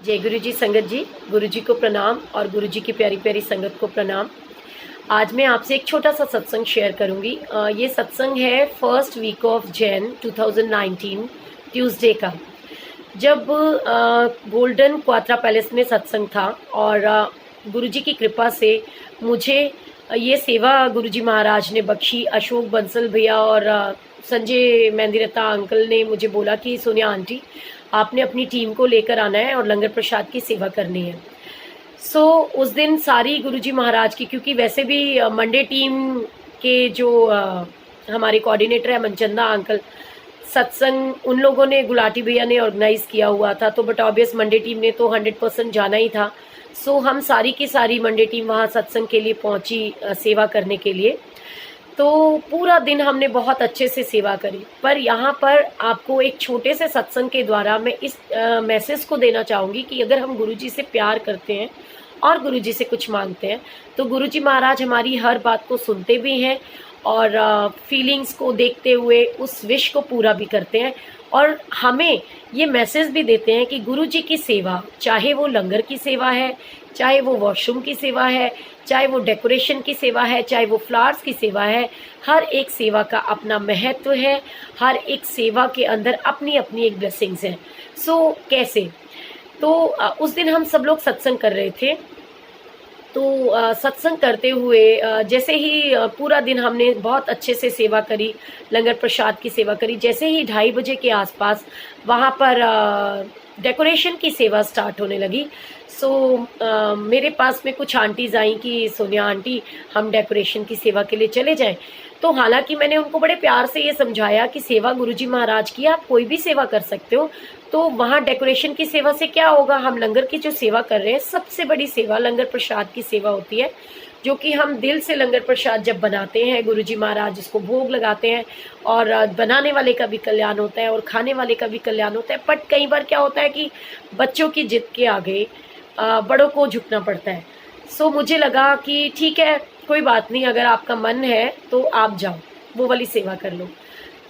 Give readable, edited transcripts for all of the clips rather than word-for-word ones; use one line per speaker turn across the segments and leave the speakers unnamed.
जय गुरु जी संगत जी, गुरु जी को प्रणाम और गुरु जी की प्यारी प्यारी संगत को प्रणाम। आज मैं आपसे एक छोटा सा सत्संग शेयर करूंगी। ये सत्संग है first week of Jan 2019 Tuesday का, जब गोल्डन क्वात्रा पैलेस में सत्संग था और गुरु जी की कृपा से मुझे ये सेवा गुरु जी महाराज ने बख्शी। अशोक बंसल भैया और संजय मेहंदीरता अंकल ने मुझे बोला कि सोनिया आंटी, आपने अपनी टीम को लेकर आना है और लंगर प्रसाद की सेवा करनी है। सो उस दिन सारी गुरुजी महाराज की, क्योंकि वैसे भी मंडे टीम के जो हमारे कोऑर्डिनेटर है मनचंदा अंकल, सत्संग उन लोगों ने, गुलाटी भैया ने ऑर्गेनाइज किया हुआ था, तो बट ऑब्वियस मंडे टीम ने तो 100% जाना ही था। सो हम सारी की सारी मंडे टीम वहाँ सत्संग के लिए पहुंची सेवा करने के लिए। तो पूरा दिन हमने बहुत अच्छे से सेवा करी। पर यहाँ पर आपको एक छोटे से सत्संग के द्वारा मैं इस मैसेज को देना चाहूँगी कि अगर हम गुरुजी से प्यार करते हैं और गुरुजी से कुछ मांगते हैं तो गुरुजी महाराज हमारी हर बात को सुनते भी हैं और फीलिंग्स को देखते हुए उस विश को पूरा भी करते हैं। और हमें ये मैसेज भी देते हैं कि गुरुजी की सेवा, चाहे वो लंगर की सेवा है, चाहे वो वॉशरूम की सेवा है, चाहे वो डेकोरेशन की सेवा है, चाहे वो फ्लावर्स की सेवा है, हर एक सेवा का अपना महत्व है। हर एक सेवा के अंदर अपनी अपनी एक ब्लेसिंग्स है। सो कैसे? तो उस दिन हम सब लोग सत्संग कर रहे थे। तो सत्संग करते हुए जैसे ही पूरा दिन हमने बहुत अच्छे से सेवा करी, लंगर प्रसाद की सेवा करी। जैसे ही 2:30 बजे के आसपास वहाँ पर डेकोरेशन की सेवा स्टार्ट होने लगी। सो मेरे पास में कुछ आंटीज आई कि सोनिया आंटी, हम डेकोरेशन की सेवा के लिए चले जाएं। तो हालांकि मैंने उनको बड़े प्यार से ये समझाया कि सेवा गुरुजी महाराज की, आप कोई भी सेवा कर सकते हो, तो वहाँ डेकोरेशन की सेवा से क्या होगा। हम लंगर की जो सेवा कर रहे हैं, सबसे बड़ी सेवा लंगर प्रसाद की सेवा होती है, जो कि हम दिल से लंगर प्रसाद जब बनाते हैं, गुरुजी महाराज इसको भोग लगाते हैं और बनाने वाले का भी कल्याण होता है और खाने वाले का भी कल्याण होता है। बट कई बार क्या होता है कि बच्चों की जिद के आगे बड़ों को झुकना पड़ता है। सो मुझे लगा कि ठीक है, कोई बात नहीं, अगर आपका मन है तो आप जाओ, वो वाली सेवा कर लो।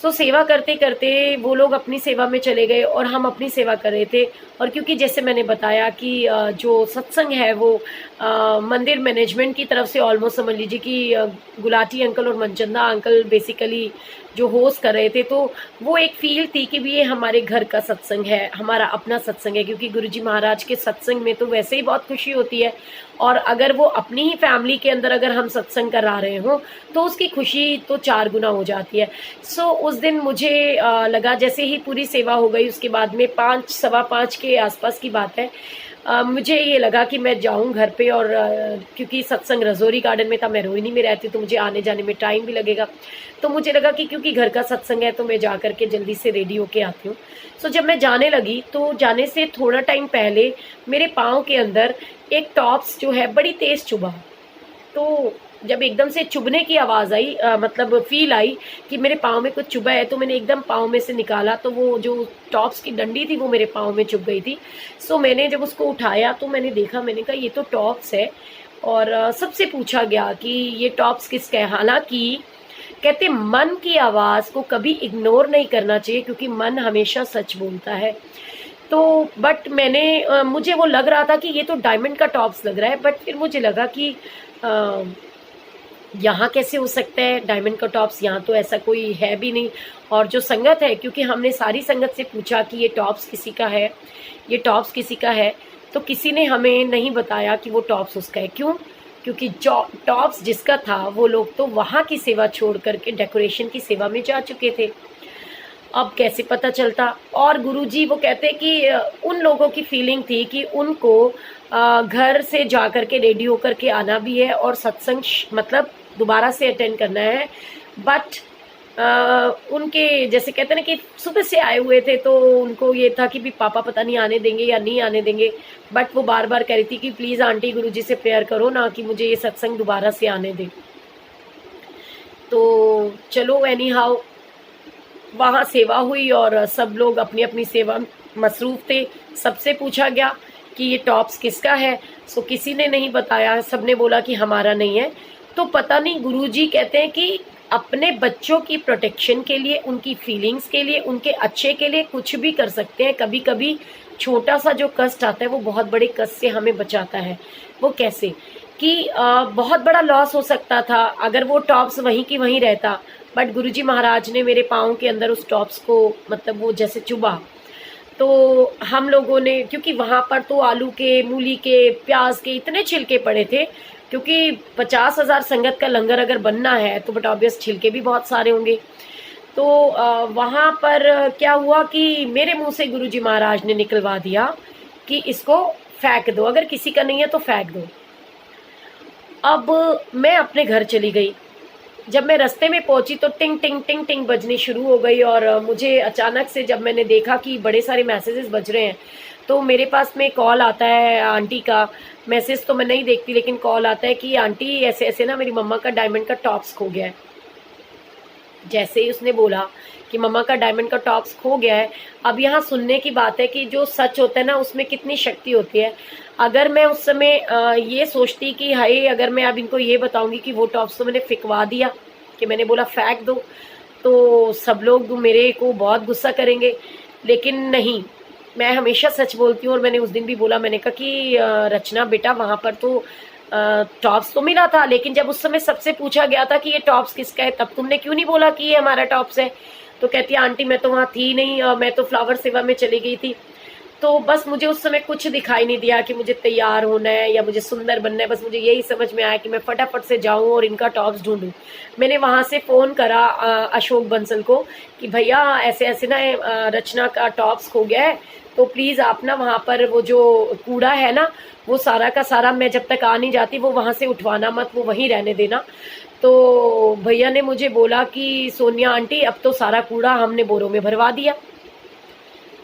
सो सेवा करते करते वो लोग अपनी सेवा में चले गए और हम अपनी सेवा कर रहे थे। और क्योंकि जैसे मैंने बताया कि जो सत्संग है वो मंदिर मैनेजमेंट की तरफ से ऑलमोस्ट समझ लीजिए कि गुलाटी अंकल और मनचंदा अंकल बेसिकली जो होस्ट कर रहे थे, तो वो एक फील थी कि भी ये हमारे घर का सत्संग है, हमारा अपना सत्संग है। क्योंकि गुरुजी महाराज के सत्संग में तो वैसे ही बहुत खुशी होती है, और अगर वो अपनी ही फैमिली के अंदर अगर हम सत्संग करा रहे हो तो उसकी खुशी तो 4 गुना हो जाती है। सो उस दिन मुझे लगा, जैसे ही पूरी सेवा हो गई उसके बाद में 5, सवा 5 के आसपास की बात है, मुझे ये लगा कि मैं जाऊं घर पे। और क्योंकि सत्संग रजौरी गार्डन में था, मैं रोहिणी में रहती, तो मुझे आने जाने में टाइम भी लगेगा। तो मुझे लगा कि क्योंकि घर का सत्संग है तो मैं जा करके जल्दी से रेडी होके आती हूँ। सो जब मैं जाने लगी तो जाने से थोड़ा टाइम पहले मेरे पाँव के अंदर एक टॉप्स जो है बड़ी तेज चुभा। तो जब एकदम से चुभने की आवाज़ आई, मतलब फील आई कि मेरे पाँव में कुछ चुभा है, तो मैंने एकदम पाँव में से निकाला तो वो जो टॉप्स की डंडी थी वो मेरे पाँव में चुभ गई थी। सो मैंने जब उसको उठाया तो मैंने देखा, मैंने कहा ये तो टॉप्स है। और सबसे पूछा गया कि ये टॉप्स किसका है। हालांकि कहते मन की आवाज़ को कभी इग्नोर नहीं करना चाहिए, क्योंकि मन हमेशा सच बोलता है। तो बट मैंने मुझे वो लग रहा था कि ये तो डायमंड का टॉप्स लग रहा है, बट फिर मुझे लगा कि यहाँ कैसे हो सकता है डायमंड का टॉप्स, यहाँ तो ऐसा कोई है भी नहीं। और जो संगत है, क्योंकि हमने सारी संगत से पूछा कि ये टॉप्स किसी का है, ये टॉप्स किसी का है, तो किसी ने हमें नहीं बताया कि वो टॉप्स उसका है। क्यों? क्योंकि जो टॉप्स जिसका था वो लोग तो वहाँ की सेवा छोड़ करके डेकोरेशन की सेवा में जा चुके थे। अब कैसे पता चलता? और गुरुजी वो कहते कि उन लोगों की फीलिंग थी कि उनको घर से जा कर के रेडी होकर के आना भी है और सत्संग मतलब दोबारा से अटेंड करना है। बट उनके जैसे कहते हैं ना कि सुबह से आए हुए थे, तो उनको ये था कि भी पापा पता नहीं आने देंगे या नहीं आने देंगे। बट वो बार बार कह रही थी कि प्लीज़ आंटी गुरुजी से प्रेयर करो ना कि मुझे ये सत्संग दोबारा से आने दे। तो चलो एनी हाउ वहाँ सेवा हुई और सब लोग अपनी अपनी सेवा मसरूफ़ थे। सबसे पूछा गया कि ये टॉप्स किसका है। सो किसी ने नहीं बताया, सबने बोला कि हमारा नहीं है। तो पता नहीं, गुरुजी कहते हैं कि अपने बच्चों की प्रोटेक्शन के लिए, उनकी फीलिंग्स के लिए, उनके अच्छे के लिए कुछ भी कर सकते हैं। कभी कभी छोटा सा जो कष्ट आता है वो बहुत बड़े कष्ट से हमें बचाता है। वो कैसे कि बहुत बड़ा लॉस हो सकता था अगर वो टॉप्स वहीं की वहीं रहता, बट गुरुजी महाराज ने मेरे पाँव के अंदर उस टॉप्स को मतलब वो जैसे चुभा, तो हम लोगों ने, क्योंकि वहाँ पर तो आलू के, मूली के, प्याज के इतने छिलके पड़े थे, क्योंकि 50,000 संगत का लंगर अगर बनना है तो बट ऑब्वियस छिलके भी बहुत सारे होंगे। तो वहाँ पर क्या हुआ कि मेरे मुंह से गुरुजी महाराज ने निकलवा दिया कि इसको फेंक दो, अगर किसी का नहीं है तो फेंक दो। अब मैं अपने घर चली गई। जब मैं रास्ते में पहुंची तो टिंग टिंग टिंग टिंग बजनी शुरू हो गई, और मुझे अचानक से जब मैंने देखा कि बड़े सारे मैसेजेस बज रहे हैं, तो मेरे पास में कॉल आता है आंटी का। मैसेज तो मैं नहीं देखती, लेकिन कॉल आता है कि आंटी ऐसे ऐसे ना मेरी मम्मा का डायमंड का टॉप्स खो गया है। जैसे ही उसने बोला कि मम्मा का डायमंड का टॉप्स खो गया है, अब यहाँ सुनने की बात है कि जो सच होता है ना उसमें कितनी शक्ति होती है। अगर मैं उस समय ये सोचती कि हाय अगर मैं अब इनको ये बताऊंगी कि वो टॉप्स तो मैंने फिकवा दिया, कि मैंने बोला फेंक दो, तो सब लोग मेरे को बहुत गुस्सा करेंगे। लेकिन नहीं, मैं हमेशा सच बोलती हूँ, और मैंने उस दिन भी बोला, मैंने कहा कि रचना बेटा वहाँ पर तो टॉप्स तो मिला था, लेकिन जब उस समय सबसे पूछा गया था कि ये टॉप्स किसका है, तब तुमने क्यों नहीं बोला कि ये हमारा टॉप्स है। तो कहती है आंटी मैं तो वहाँ थी नहीं, मैं तो फ्लावर सेवा में चली गई थी। तो बस मुझे उस समय कुछ दिखाई नहीं दिया कि मुझे तैयार होना है या मुझे सुंदर बनना है, बस मुझे यही समझ में आया कि मैं फटाफट से जाऊं और इनका टॉप्स ढूंढूं। मैंने वहां से फ़ोन करा अशोक बंसल को कि भैया ऐसे ऐसे ना रचना का टॉप्स खो गया है, तो प्लीज़ आप ना वहाँ पर वो जो कूड़ा है ना वो सारा का सारा, मैं जब तक आ नहीं जाती वो वहाँ से उठवाना मत, वो वहीं रहने देना। तो भैया ने मुझे बोला कि सोनिया आंटी अब तो सारा कूड़ा हमने बोरों में भरवा दिया,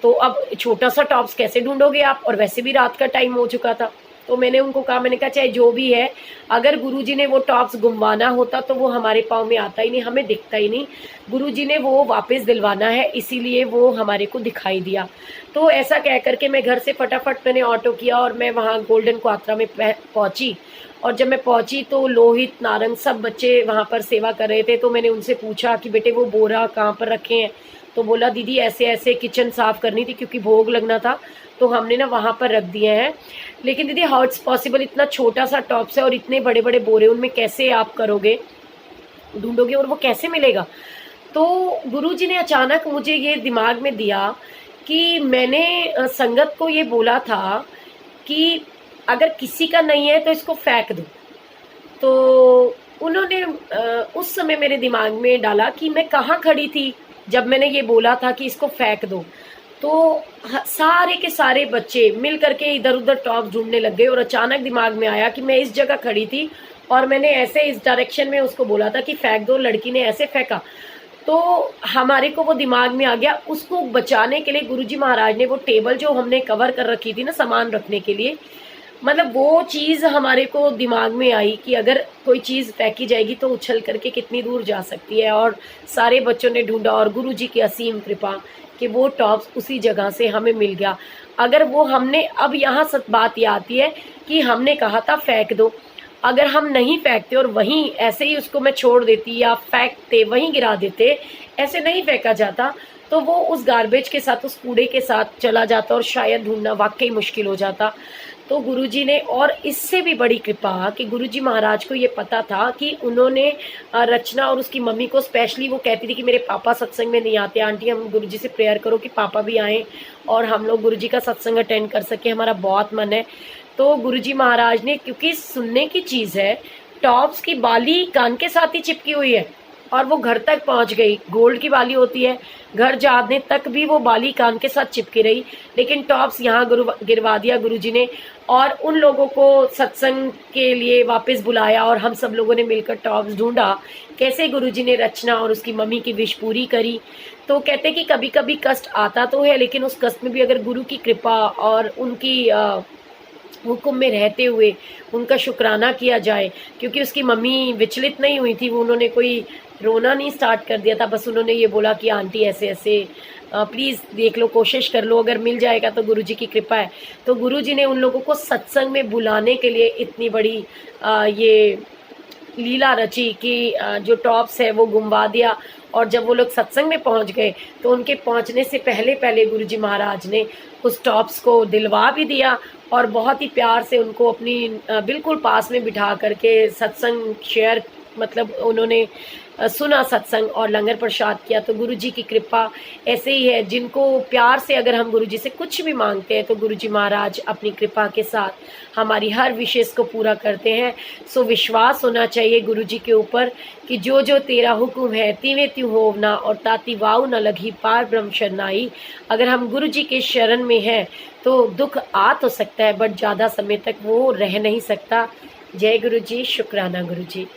तो अब छोटा सा टॉप्स कैसे ढूंढोगे आप, और वैसे भी रात का टाइम हो चुका था। तो मैंने उनको कहा, मैंने कहा चाहे जो भी है, अगर गुरुजी ने वो टॉप्स गुमवाना होता तो वो हमारे पाँव में आता ही नहीं, हमें दिखता ही नहीं। गुरुजी ने वो वापस दिलवाना है, इसीलिए वो हमारे को दिखाई दिया। तो ऐसा कह करके मैं घर से फटाफट मैंने ऑटो किया और मैं वहाँ गोल्डन क्वात्रा में पहुँची। और जब मैं पहुँची तो लोहित, नारंग सब बच्चे वहाँ पर सेवा कर रहे थे। तो मैंने उनसे पूछा कि बेटे वो बोरा कहाँ पर रखे हैं, तो बोला दीदी ऐसे ऐसे किचन साफ करनी थी क्योंकि भोग लगना था, तो हमने ना वहाँ पर रख दिए हैं। लेकिन दीदी हाउ इट्स पॉसिबल, इतना छोटा सा टॉप्स है और इतने बड़े बड़े बोरे, उनमें कैसे आप करोगे, ढूंढोगे, और वो कैसे मिलेगा। तो गुरुजी ने अचानक मुझे ये दिमाग में दिया कि मैंने संगत को ये बोला था कि अगर किसी का नहीं है तो इसको फेंक दो। तो उन्होंने उस समय मेरे दिमाग में डाला कि मैं कहाँ खड़ी थी जब मैंने ये बोला था कि इसको फेंक दो। तो सारे के सारे बच्चे मिल करके इधर उधर टॉप्स ढूंढने लग गए, और अचानक दिमाग में आया कि मैं इस जगह खड़ी थी और मैंने ऐसे इस डायरेक्शन में उसको बोला था कि फेंक दो, लड़की ने ऐसे फेंका। तो हमारे को वो दिमाग में आ गया। उसको बचाने के लिए गुरुजी महाराज ने वो टेबल जो हमने कवर कर रखी थी ना सामान रखने के लिए, मतलब वो चीज़ हमारे को दिमाग में आई कि अगर कोई चीज़ फेंकी जाएगी तो उछल करके कितनी दूर जा सकती है। और सारे बच्चों ने ढूंढा और गुरुजी की असीम कृपा कि वो टॉप्स उसी जगह से हमें मिल गया। अगर वो हमने, अब यहाँ सब बात ये आती है कि हमने कहा था फेंक दो, अगर हम नहीं फेंकते और वहीं ऐसे ही उसको मैं छोड़ देती या फेंकते वहीं गिरा देते, ऐसे नहीं फेंका जाता, तो वो उस गार्बेज के साथ, उस कूड़े के साथ चला जाता और शायद ढूंढना वाकई मुश्किल हो जाता। तो गुरुजी ने, और इससे भी बड़ी कृपा कि गुरुजी महाराज को ये पता था कि उन्होंने रचना और उसकी मम्मी को स्पेशली, वो कहती थी कि मेरे पापा सत्संग में नहीं आते आंटी, हम गुरुजी से प्रेयर करो कि पापा भी आएँ और हम लोग गुरुजी का सत्संग अटेंड कर सके, हमारा बहुत मन है। तो गुरुजी महाराज ने, क्योंकि सुनने की चीज़ है, टॉप्स की बाली कान के साथ ही चिपकी हुई है और वो घर तक पहुंच गई। गोल्ड की बाली होती है, घर जाने तक भी वो बाली कान के साथ चिपकी रही, लेकिन टॉप्स यहाँ गिरवा दिया गुरुजी ने। और उन लोगों को सत्संग के लिए वापस बुलाया और हम सब लोगों ने मिलकर टॉप्स ढूंढा। कैसे गुरुजी ने रचना और उसकी मम्मी की विश पूरी करी। तो कहते कि कभी कभी कष्ट आता तो है, लेकिन उस कष्ट में भी अगर गुरु की कृपा और उनकी हुक्म में रहते हुए उनका शुक्राना किया जाए, क्योंकि उसकी मम्मी विचलित नहीं हुई थी, वो उन्होंने कोई रोना नहीं स्टार्ट कर दिया था, बस उन्होंने ये बोला कि आंटी ऐसे ऐसे प्लीज़ देख लो, कोशिश कर लो, अगर मिल जाएगा तो गुरुजी की कृपा है। तो गुरुजी ने उन लोगों को सत्संग में बुलाने के लिए इतनी बड़ी ये लीला रची कि जो टॉप्स है वो गुमवा दिया, और जब वो लोग सत्संग में पहुंच गए तो उनके पहुंचने से पहले पहले गुरुजी महाराज ने उस टॉप्स को दिलवा भी दिया और बहुत ही प्यार से उनको अपनी बिल्कुल पास में बिठा करके सत्संग शेयर, मतलब उन्होंने सुना सत्संग और लंगर प्रसाद किया। तो गुरुजी की कृपा ऐसे ही है, जिनको प्यार से अगर हम गुरुजी से कुछ भी मांगते हैं तो गुरुजी महाराज अपनी कृपा के साथ हमारी हर विशेष को पूरा करते हैं। सो विश्वास होना चाहिए गुरुजी के ऊपर कि जो जो तेरा हुक्म है तीवे त्यू होवना और ताती वाऊ न लगी पार ब्रह्म शरणाई। अगर हम गुरुजी के शरण में हैं तो दुख आ तो सकता है बट ज़्यादा समय तक वो रह नहीं सकता। जय गुरुजी, शुक्राना गुरुजी।